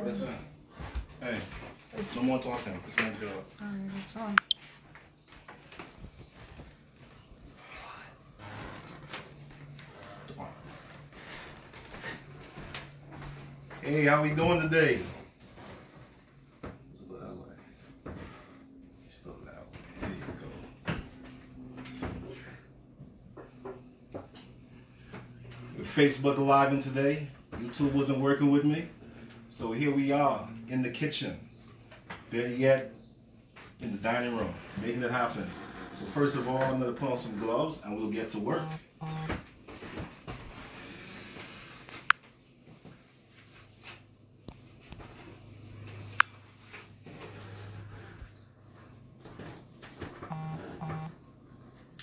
Listen. Hey, it's no more talking. It's my job. Alright, it's on. Hey, how we doing today? There you go. Facebook Live in today. YouTube wasn't working with me. So here we are in the kitchen. Better yet, in the dining room, making it happen. So first of all, I'm gonna put on some gloves and we'll get to work.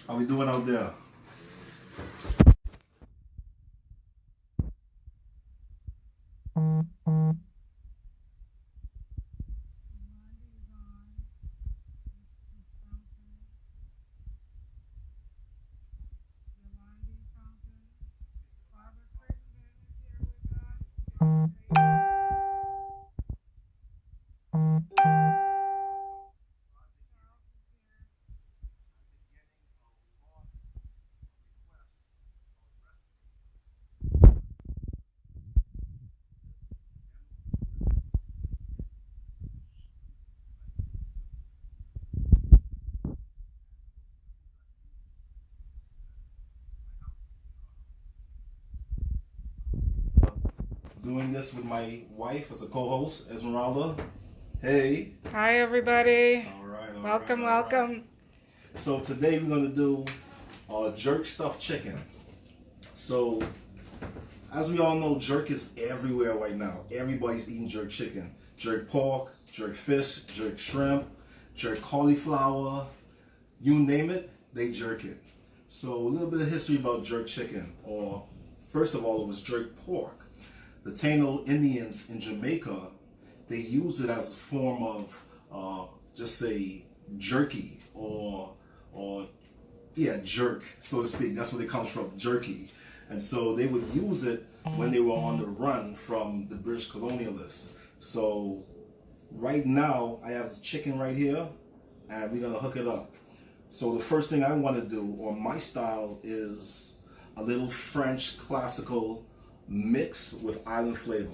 How we doing out there? Doing this with my wife as a co-host, Esmeralda. Hey. Hi, everybody. All right. Welcome. So today we're gonna do jerk stuffed chicken. So as we all know, jerk is everywhere right now. Everybody's eating jerk chicken, jerk pork, jerk fish, jerk shrimp, jerk cauliflower. You name it, they jerk it. So a little bit of history about jerk chicken, or first of all, it was jerk pork. The Taino Indians in Jamaica, they used it as a form of just say jerky or jerk, so to speak. That's where it comes from, jerky. And so they would use it when they were on the run from the British colonialists. So right now I have the chicken right here and we're gonna hook it up. So the first thing I want to do, or my style, is a little French classical mix with island flavor.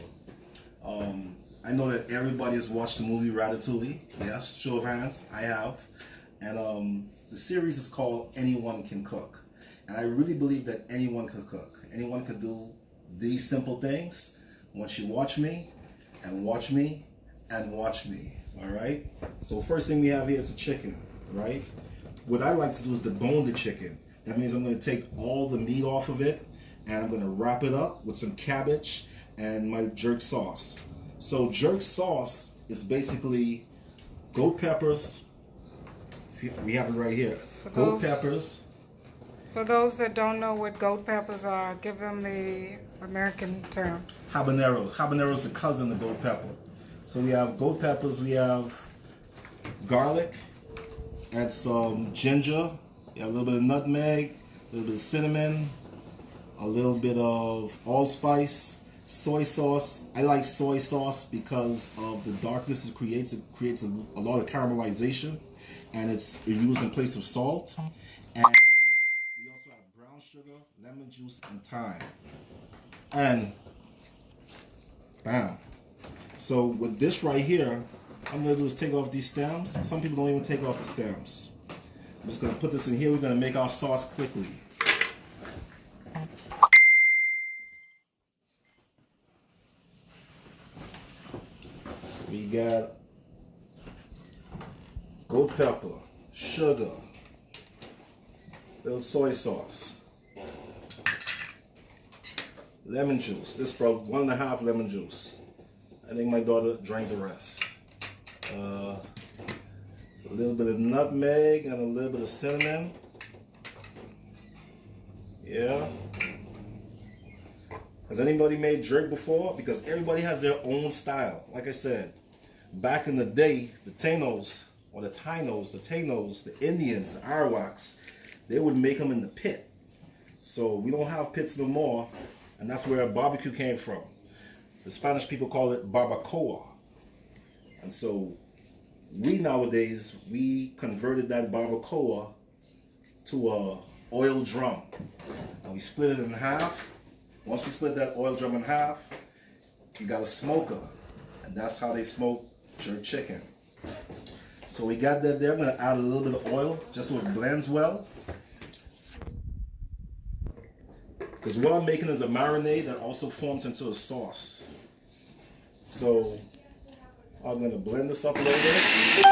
I know that everybody has watched the movie Ratatouille. Yes, show of hands, I have. And the series is called Anyone Can Cook. And I really believe that anyone can cook. Anyone can do these simple things once you watch me, and watch me, and watch me. All right? So first thing we have here is the chicken, right? What I like to do is debone the chicken. That means I'm going to take all the meat off of it, and I'm going to wrap it up with some cabbage and my jerk sauce. So jerk sauce is basically goat peppers. We have it right here. Goat peppers. For those that don't know what goat peppers are, give them the American term. Habaneros. Habanero is the cousin of goat pepper. So we have goat peppers, we have garlic, add some ginger, you have a little bit of nutmeg, a little bit of cinnamon, a little bit of allspice, soy sauce. I like soy sauce because of the darkness it creates. It creates a lot of caramelization, and it's used in place of salt. And we also have brown sugar, lemon juice, and thyme. And bam. So with this right here, I'm gonna do is take off these stems. Some people don't even take off the stems. I'm just gonna put this in here. We're gonna make our sauce quickly. So we got goat pepper, sugar, little soy sauce, lemon juice. This is probably 1.5 lemon juice. I think my daughter drank the rest. A little bit of nutmeg and a little bit of cinnamon. Yeah. Has anybody made jerk before? Because everybody has their own style. Like I said, back in the day, the Tainos, the Indians, the Arawaks, they would make them in the pit. So we don't have pits no more, and that's where barbecue came from. The Spanish people call it barbacoa. And so we nowadays, we converted that barbacoa to a oil drum. And we split it in half. Once we split that oil drum in half, you got a smoker. And that's how they smoke jerk chicken. So we got that there. I'm going to add a little bit of oil just so it blends well. Because what I'm making is a marinade that also forms into a sauce. So I'm going to blend this up a little bit.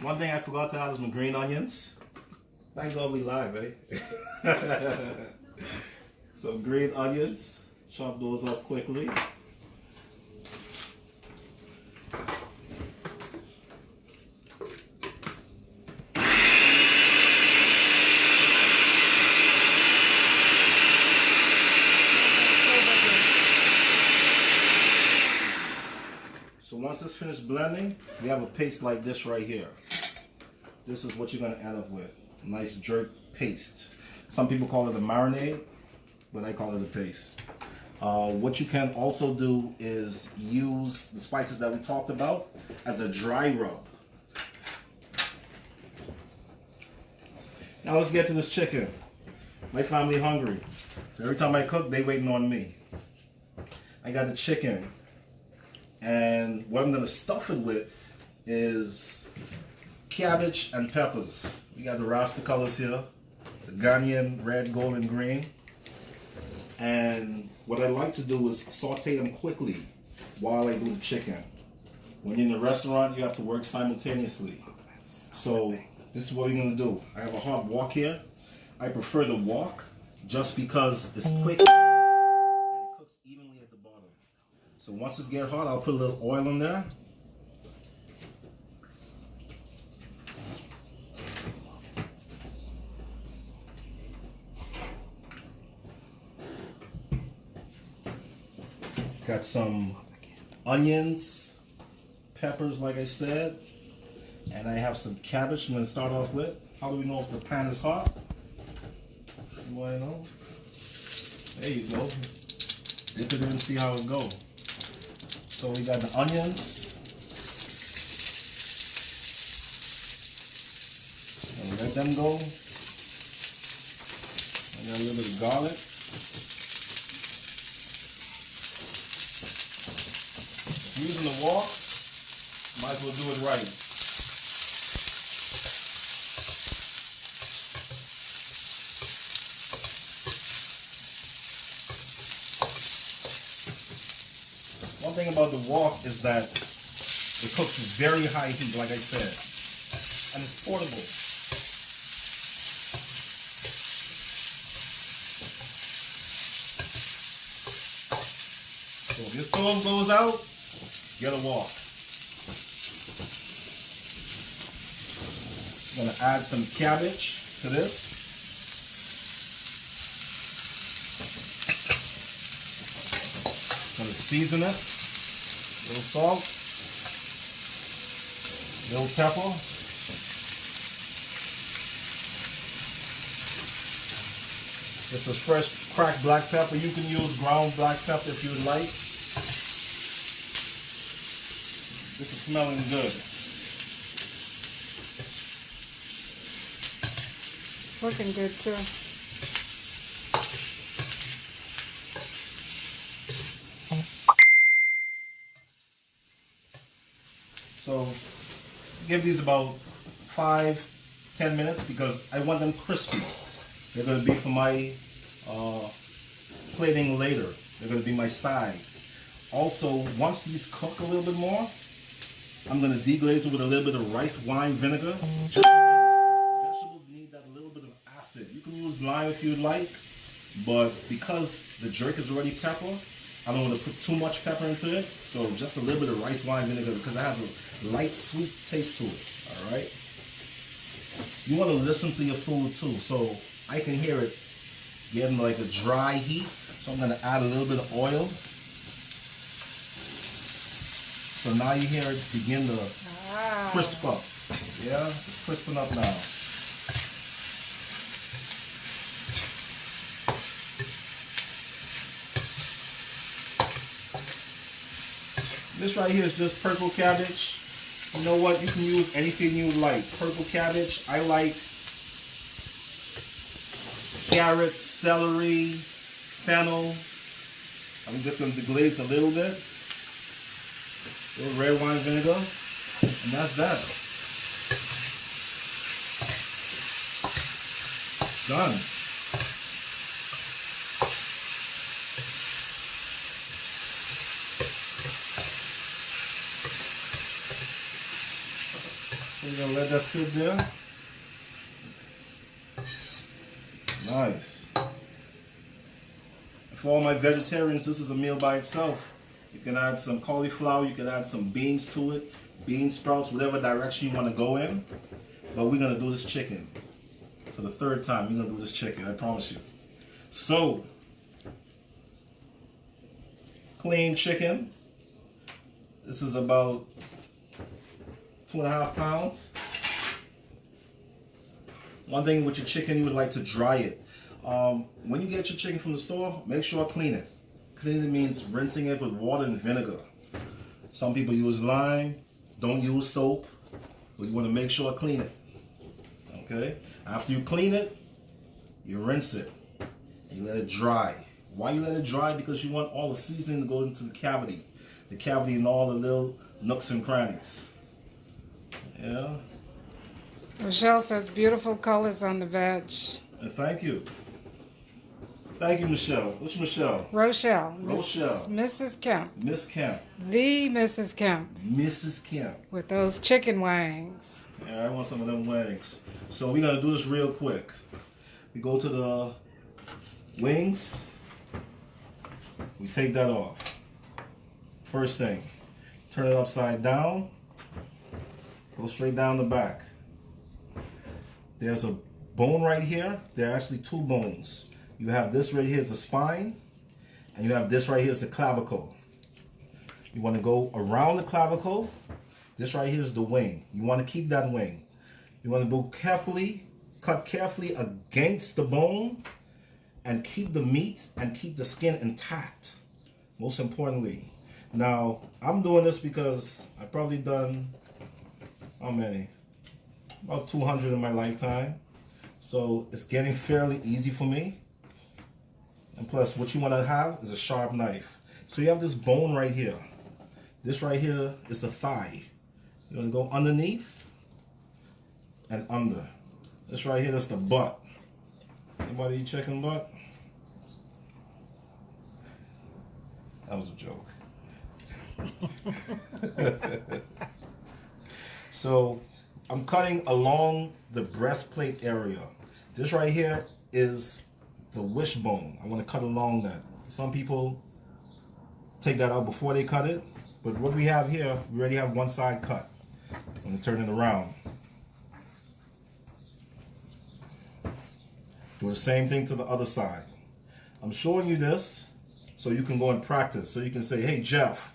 One thing I forgot to add is my green onions. Thank God we live, eh? Some green onions. Chop those up quickly. So once it's finished blending, we have a paste like this right here. This is what you're going to end up with. A nice jerk paste. Some people call it a marinade, but I call it a paste. What you can also do is use the spices that we talked about as a dry rub. Now let's get to this chicken. My family hungry, so every time I cook, they waiting on me. I got the chicken, and what I'm going to stuff it with is cabbage and peppers. We got the Rasta colors here, the Ghanaian red, gold, and green. And what I like to do is saute them quickly while I do the chicken. When you're in a restaurant, you have to work simultaneously. So this is what we're gonna do. I have a hot wok here. I prefer the wok just because it's quick and it cooks evenly at the bottom. So once it's get hot, I'll put a little oil in there. Got some onions, peppers, like I said, and I have some cabbage I'm going to start off with. How do we know if the pan is hot? You want to know? There you go. Dip it in and see how it goes. So we got the onions. And let them go. I got a little bit of garlic. Using the wok, might as well do it right. One thing about the wok is that it cooks at very high heat, like I said, and it's portable. So if your stove goes out, get a wok. I'm going to add some cabbage to this. I'm going to season it. A little salt. A little pepper. This is fresh cracked black pepper. You can use ground black pepper if you would like. This is smelling good. It's looking good too. So give these about 5-10 minutes because I want them crispy. They're going to be for my plating later. They're going to be my side. Also, once these cook a little bit more, I'm going to deglaze it with a little bit of rice wine vinegar. Just because vegetables need that little bit of acid. You can use lime if you'd like, but because the jerk is already pepper, I don't want to put too much pepper into it. So just a little bit of rice wine vinegar because it has a light sweet taste to it. All right. You want to listen to your food too. So I can hear it getting like a dry heat. So I'm going to add a little bit of oil. So now you hear it begin to crisp up. Yeah, it's crisping up now. This right here is just purple cabbage. You know what? You can use anything you like. Purple cabbage. I like carrots, celery, fennel. I'm just going to deglaze a little bit. A little red wine vinegar. And that's that. Done. So we're gonna let that sit there. Nice. For all my vegetarians, this is a meal by itself. You can add some cauliflower, you can add some beans to it, bean sprouts, whatever direction you want to go in. But we're gonna do this chicken. For the third time, we're gonna do this chicken, I promise you. So, clean chicken. This is about 2.5 pounds. One thing with your chicken, you would like to dry it. When you get your chicken from the store, make sure to clean it. Cleaning it means rinsing it with water and vinegar. Some people use lime, don't use soap, but you want to make sure to clean it. Okay? After you clean it, you rinse it and you let it dry. Why you let it dry? Because you want all the seasoning to go into the cavity and all the little nooks and crannies. Yeah. Rochelle says beautiful colors on the veg. Thank you. Thank you, Michelle. Which Michelle? Rochelle. Rochelle. Mrs. Kemp. Miss Kemp. The Mrs. Kemp. Mrs. Kemp. With those chicken wings. Yeah, I want some of them wings. So we're going to do this real quick. We go to the wings. We take that off. First thing, turn it upside down. Go straight down the back. There's a bone right here. There are actually two bones. You have this right here is the spine, and you have this right here is the clavicle. You want to go around the clavicle. This right here is the wing. You want to keep that wing. You want to go carefully, cut carefully against the bone, and keep the meat and keep the skin intact. Most importantly. Now, I'm doing this because I've probably done, how many? About 200 in my lifetime. So it's getting fairly easy for me. And plus, what you want to have is a sharp knife. So you have this bone right here. This right here is the thigh. You're going to go underneath and under. This right here, that's the butt. Anybody eat chicken butt? That was a joke. So I'm cutting along the breastplate area. This right here is the wishbone. I want to cut along that. Some people take that out before they cut it, but what we have here, we already have one side cut. I'm going to turn it around. Do the same thing to the other side. I'm showing you this so you can go and practice. So you can say, hey Jeff,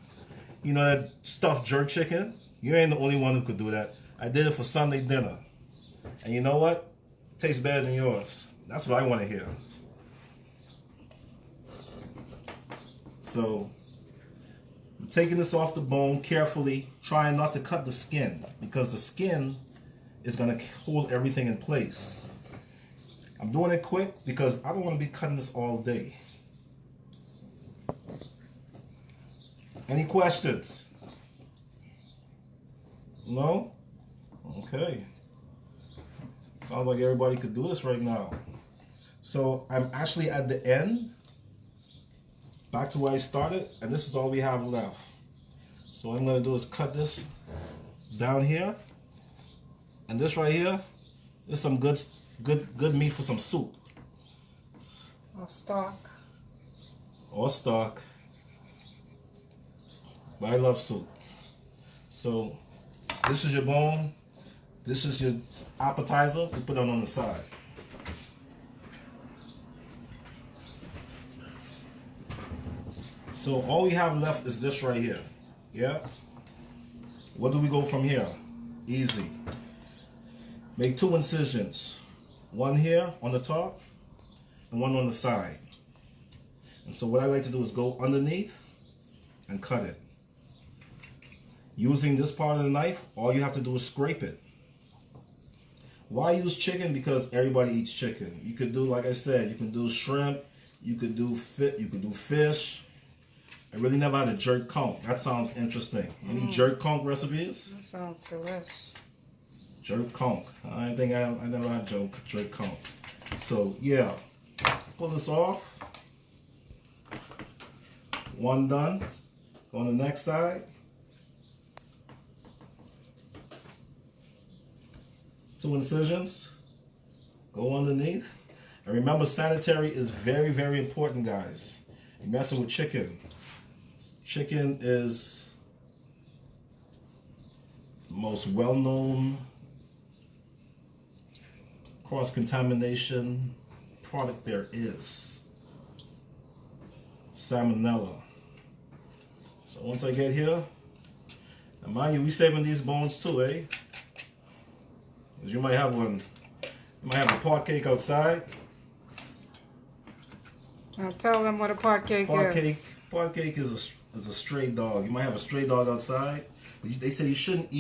you know that stuffed jerk chicken? You ain't the only one who could do that. I did it for Sunday dinner. And you know what? It tastes better than yours. That's what I want to hear. So, I'm taking this off the bone carefully, trying not to cut the skin, because the skin is going to hold everything in place. I'm doing it quick because I don't want to be cutting this all day. Any questions? No? Okay. Sounds like everybody could do this right now. So I'm actually at the end, back to where I started, and this is all we have left. So what I'm going to do is cut this down here, and this right here is some good meat for some soup. Or stock. Or stock. But I love soup. So this is your bone. This is your appetizer. We put it on the side. So all we have left is this right here. Yeah? Where do we go from here? Easy. Make 2 incisions. One here on the top and one on the side. And so what I like to do is go underneath and cut it. Using this part of the knife, all you have to do is scrape it. Why use chicken? Because everybody eats chicken. You could do, like I said, you can do shrimp, you could do fish. I really never had a jerk conch. That sounds interesting. Any jerk conch recipes? That sounds delish. Jerk conch. I never had jerk conch. So yeah, pull this off. One done. Go on the next side. 2 incisions. Go underneath. And remember, sanitary is very, very important, guys. You're messing with chicken. Chicken is the most well-known cross-contamination product there is. Salmonella. So once I get here, and mind you, we saving these bones too, eh? Because you might have one. You might have a pot cake outside. Now tell them what a pot cake is. Pot cake is a stray dog. You might have a stray dog outside, but they say you shouldn't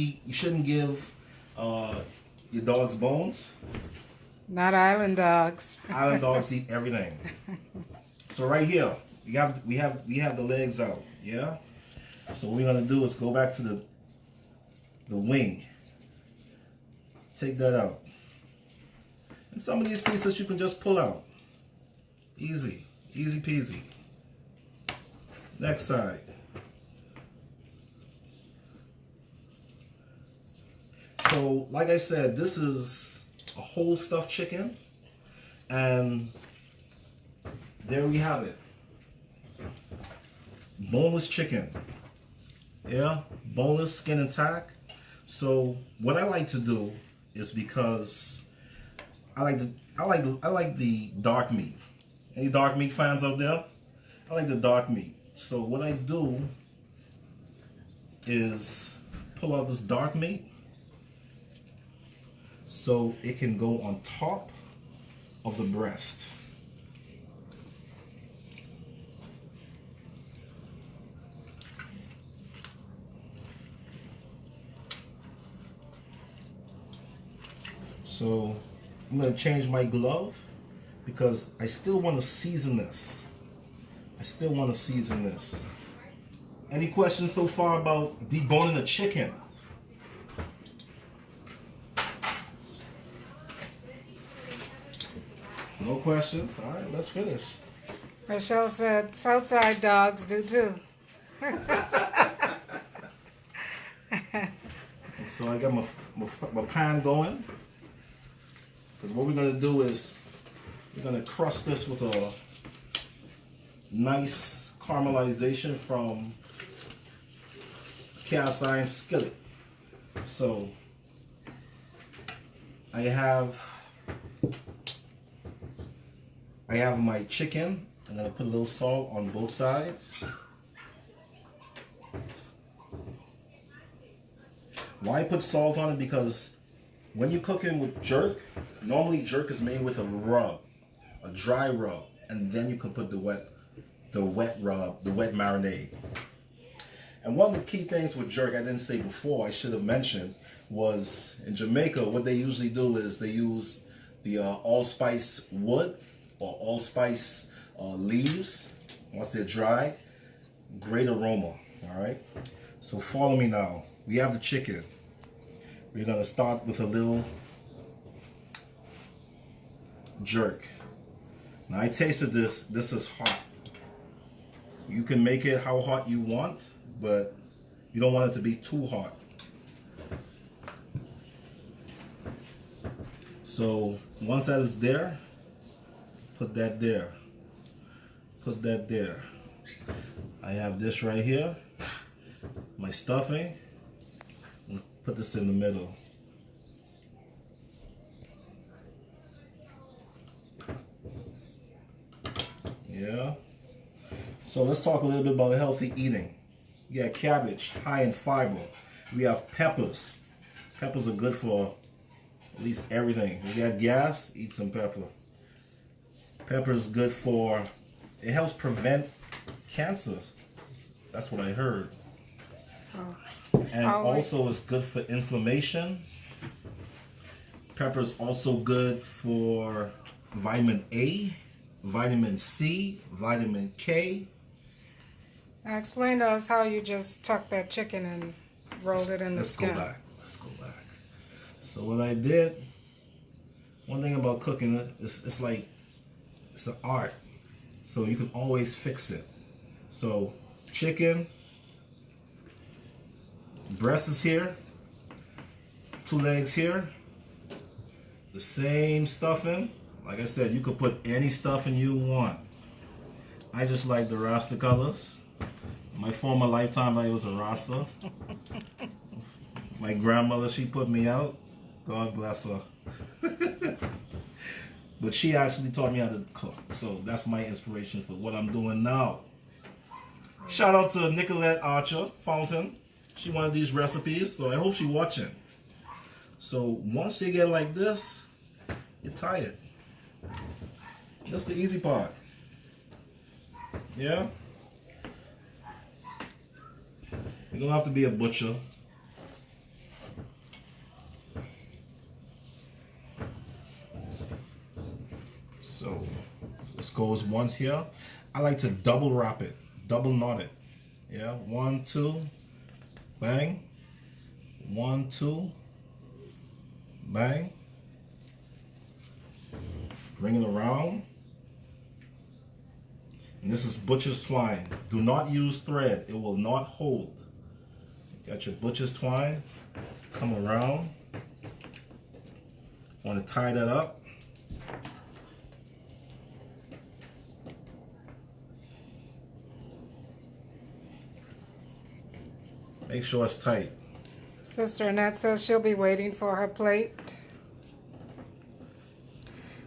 give your dog's bones. Not island dogs. Island dogs eat everything. So right here, we have the legs out. Yeah. So what we're gonna do is go back to the wing. Take that out. And some of these pieces you can just pull out. Easy peasy. Next side. So, like I said, this is a whole stuffed chicken, and there we have it. Boneless chicken. Yeah, boneless, skin intact. So, what I like to do is, because I like the dark meat. Any dark meat fans out there? I like the dark meat. So what I do is pull out this dark meat so it can go on top of the breast. So I'm going to change my glove because I still want to season this. Any questions so far about deboning a chicken? No questions? All right, let's finish. Michelle said, Southside dogs do too. So I got my pan going. Because what we're going to do is we're going to crust this with a nice caramelization from cast iron skillet. So I have my chicken. I'm going to put a little salt on both sides. Why put salt on it? Because when you're cooking with jerk, normally jerk is made with a rub, a dry rub, and then you can put the wet rub, the wet marinade. And one of the key things with jerk I didn't say before, I should have mentioned, was in Jamaica what they usually do is they use the allspice wood or allspice leaves. Once they're dry, great aroma. All right. So follow me now. We have the chicken. We're gonna start with a little jerk. Now I tasted this. This is hot. You can make it how hot you want, but you don't want it to be too hot. So once that is there, put that there. Put that there. I have this right here, my stuffing. Put this in the middle. Yeah. So let's talk a little bit about healthy eating. You got cabbage, high in fiber. We have peppers. Peppers are good for at least everything. If you got gas, eat some pepper. Pepper is good for, it helps prevent cancer. That's what I heard. So, And also it's good for inflammation. Pepper is also good for vitamin A, vitamin C, vitamin K. now explain to us how you just tucked that chicken and rolled it in the skin. Let's go back. So what I did, one thing about cooking it, it's like, it's an art. So you can always fix it. So chicken, breast is here, 2 legs here, the same stuffing. Like I said, you could put any stuffing you want. I just like the Rasta colors. My former lifetime, I was a Rasta. My grandmother, she put me out. God bless her. But she actually taught me how to cook. So that's my inspiration for what I'm doing now. Shout out to Nicolette Archer Fountain. She wanted these recipes, so I hope she's watching. So once you get like this, you're tired. That's the easy part. Yeah? You don't have to be a butcher. So this goes once here. I like to double wrap it, double knot it. Yeah, 1, 2, bang. 1, 2, bang. Bring it around. And this is butcher's twine. Do not use thread, it will not hold. Got your butcher's twine, come around. Want to tie that up. Make sure it's tight. Sister Annette says she'll be waiting for her plate.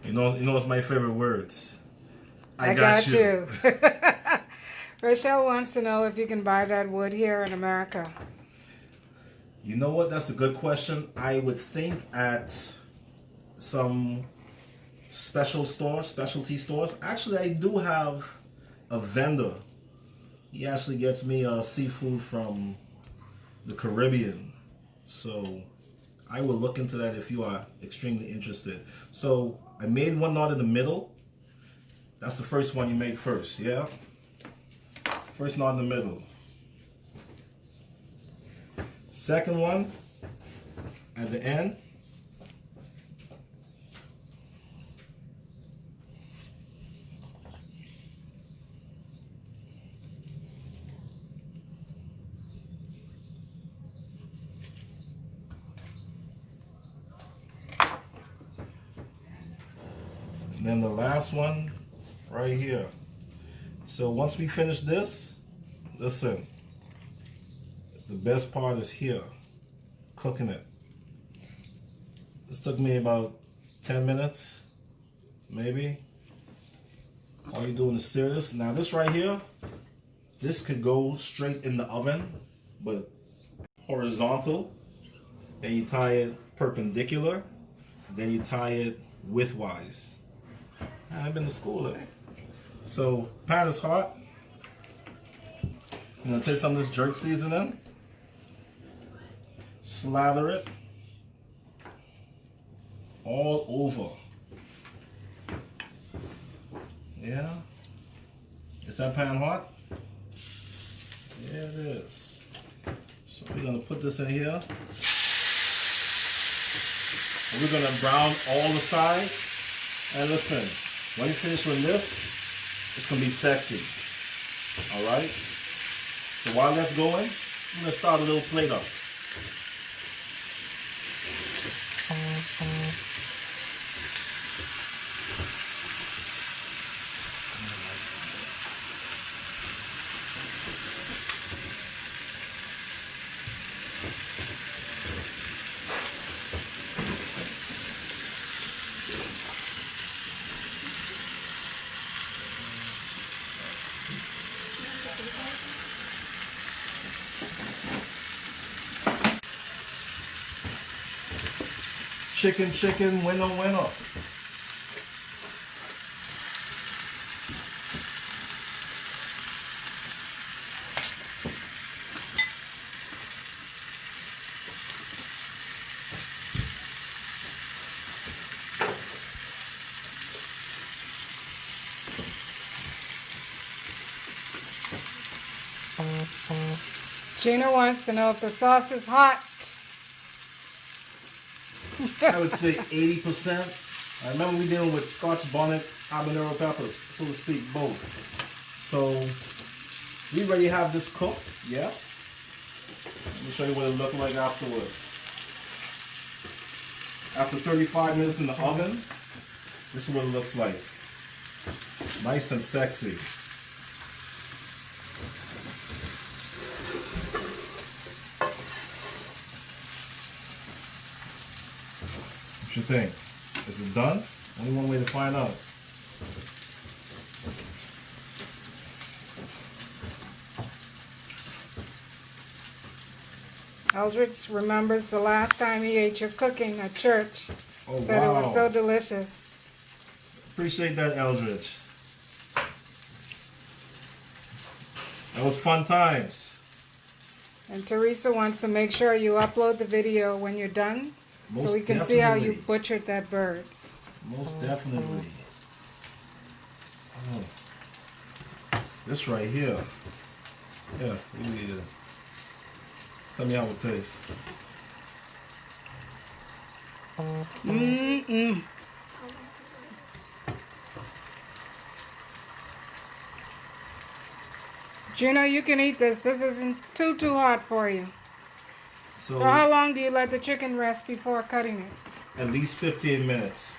You know what's my favorite words? I got you. Rochelle wants to know if you can buy that wood here in America. You know what? That's a good question. I would think at some specialty stores. Actually, I do have a vendor. He actually gets me seafood from the Caribbean. So I will look into that if you are extremely interested. So I made one knot in the middle. That's the first one you make first, yeah? First knot in the middle. Second one at the end. And then the last one right here. So once we finish this, listen, the best part is here, cooking it. This took me about 10 minutes, maybe. All you're doing is sear this. Now this right here, this could go straight in the oven, but horizontal. Then you tie it perpendicular. Then you tie it widthwise. I've been to school, eh? So pan is hot. I'm gonna take some of this jerk seasoning, slather it all over. Yeah. Is that pan hot? Yeah, it is. So we're gonna put this in here. And we're gonna brown all the sides. And listen, when you finish with this, it's gonna be sexy. All right. So while that's going, I'm gonna start a little plate up. Chicken, winner, winner. Gina wants to know if the sauce is hot. I would say 80%. I remember we dealing with Scotch bonnet, habanero peppers, so to speak, both. So we already have this cooked, yes. Let me show you what it looked like afterwards. After 35 minutes in the oven, this is what it looks like. Nice and sexy. What you think? Is it done? Only one way to find out. Eldridge remembers the last time he ate your cooking at church. Oh, Said wow. it was so delicious. Appreciate that, Eldridge. That was fun times. And Teresa wants to make sure you upload the video when you're done, Most so we can see how you definitely. butchered that bird. Most definitely. Oh. This right here. Yeah, you eat it. Tell me how it tastes. Mm-mm. Juno, you can eat this. This isn't too hot for you. So So how long do you let the chicken rest before cutting it? at least 15 minutes.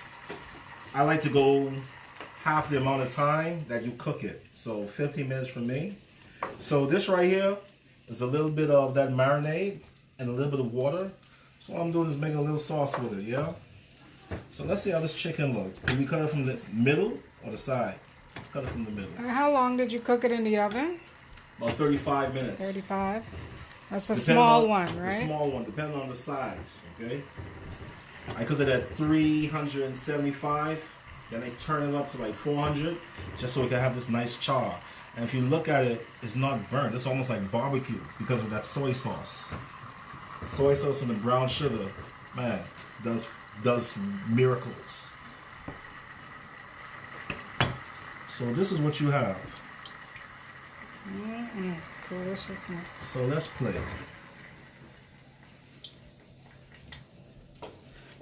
I like to go half the amount of time that you cook it. So 15 minutes for me. So this right here is a little bit of that marinade and a little bit of water. So what I'm doing is making a little sauce with it, yeah? So let's see how this chicken looks. Do we cut it from the middle or the side? Let's cut it from the middle. How long did you cook it in the oven? About 35 minutes. 35. That's a Depending small on- one, The right? small one, depending on the size, okay? I cook it at 375, then I turn it up to like 400, just so we can have this nice char. And if you look at it, it's not burnt. It's almost like barbecue because of that soy sauce. Soy sauce and the brown sugar, man, does miracles. So this is what you have. Mm-mm. Deliciousness. So let's play.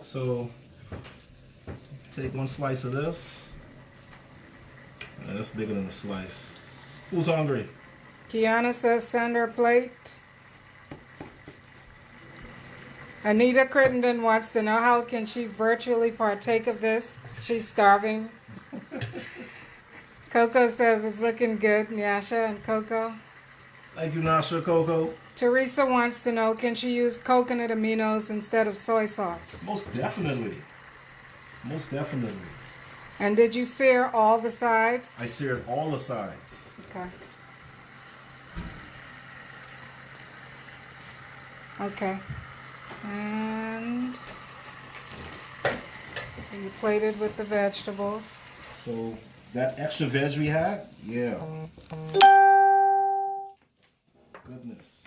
So take one slice of this. And that's bigger than a slice. Who's hungry? Kiana says send her plate. Anita Crittenden wants to know how can she virtually partake of this. She's starving. Coco says it's looking good. Nyasha and Coco. Thank you, Nasha Coco. Teresa wants to know, can she use coconut aminos instead of soy sauce? Most definitely. Most definitely. And did you sear all the sides? I seared all the sides. Okay. Okay. And so you plated with the vegetables. So that extra veg we had, yeah. Goodness.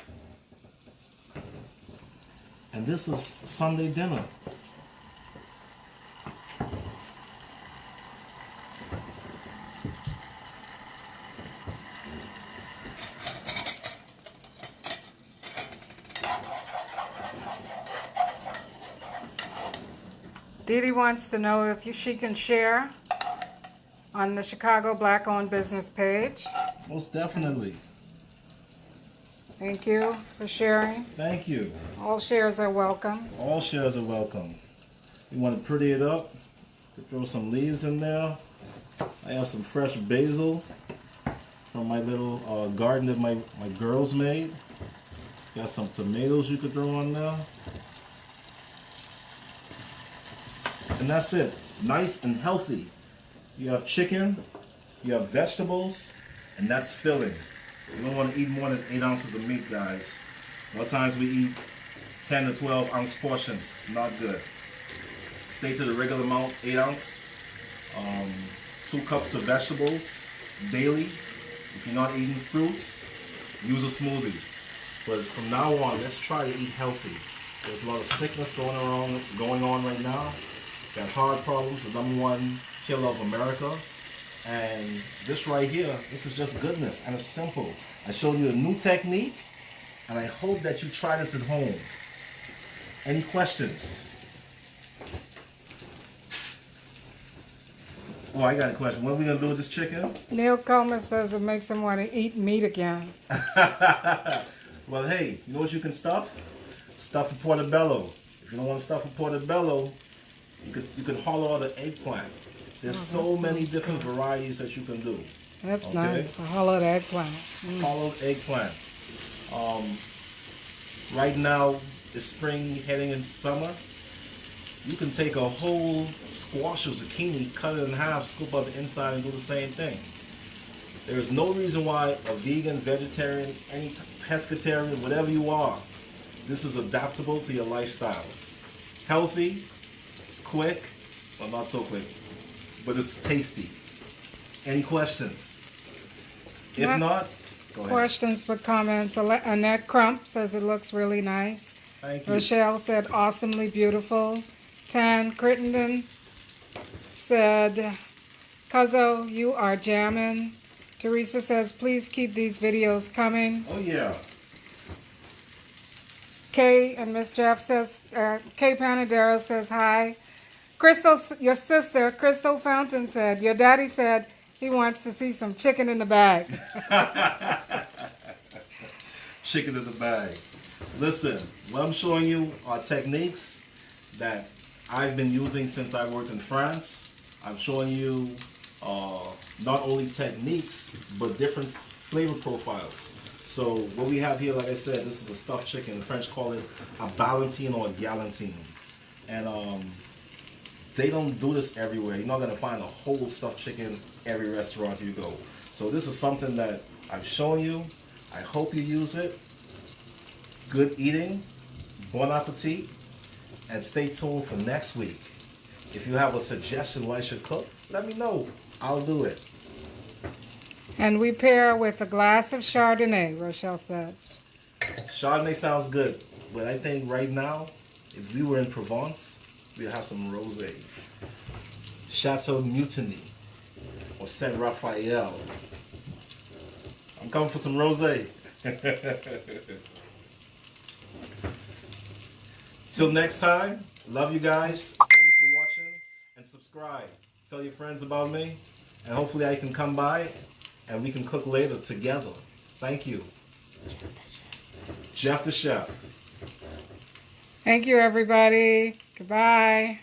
And this is Sunday dinner. Dee Dee wants to know if she can share on the Chicago Black Owned Business page. Most definitely. Thank you for sharing. Thank you. All shares are welcome. All shares are welcome. You want to pretty it up? You throw some leaves in there. I have some fresh basil from my little garden that my girls made. Got some tomatoes you could throw on there. And that's it. Nice and healthy. You have chicken, you have vegetables, and that's filling. You don't want to eat more than 8 ounces of meat, guys. A lot of times we eat 10 to 12 ounce portions. Not good. Stay to the regular amount, 8 ounce. 2 cups of vegetables daily. If you're not eating fruits, use a smoothie. But from now on, let's try to eat healthy. There's a lot of sickness going on right now. Got heart problems, the #1 killer of America. And this right here, this is just goodness, and it's simple. I showed you a new technique, and I hope that you try this at home. Any questions? Oh, I got a question. What are we gonna do with this chicken? Neil Comer says it makes him want to eat meat again. Well, hey, you know what you can stuff? Stuff a portobello. If you don't want to stuff a portobello, you can hollow out an eggplant. There's so many different varieties that you can do. That's Okay? nice. A hollowed eggplant. Hollowed eggplant. Right now, it's spring heading into summer. You can take a whole squash or zucchini, cut it in half, scoop out the inside, and do the same thing. There is no reason why a vegan, vegetarian, any pescatarian, whatever you are, this is adaptable to your lifestyle. Healthy, quick, well, not so quick, but it's tasty. Any questions? If not, go ahead. Questions but comments. Annette Crump says it looks really nice. Thank you. Rochelle said awesomely beautiful. Tan Crittenden said, Cuzzo, you are jamming. Teresa says, please keep these videos coming. Oh yeah. Kay and Miss Jeff says, Kay Panadero says hi. Crystal, your sister, Crystal Fountain said, your daddy said he wants to see some chicken in the bag. Chicken in the bag. Listen, what I'm showing you are techniques that I've been using since I worked in France. I'm showing you not only techniques, but different flavor profiles. So what we have here, like I said, this is a stuffed chicken. The French call it a ballantine or a galantine. And they don't do this everywhere. You're not gonna find a whole stuffed chicken every restaurant you go. So this is something that I've shown you. I hope you use it. Good eating, bon appetit, and stay tuned for next week. If you have a suggestion what I should cook, let me know. I'll do it. And we pair with a glass of Chardonnay, Rochelle says. Chardonnay sounds good, but I think right now, if we were in Provence, we'd have some rosé. Chateau Mutiny or Saint Raphael. I'm coming for some rosé. Till next time, love you guys. Thank you for watching and subscribe. Tell your friends about me, and hopefully I can come by and we can cook later together. Thank you. Jeff the Chef. Thank you, everybody. Goodbye.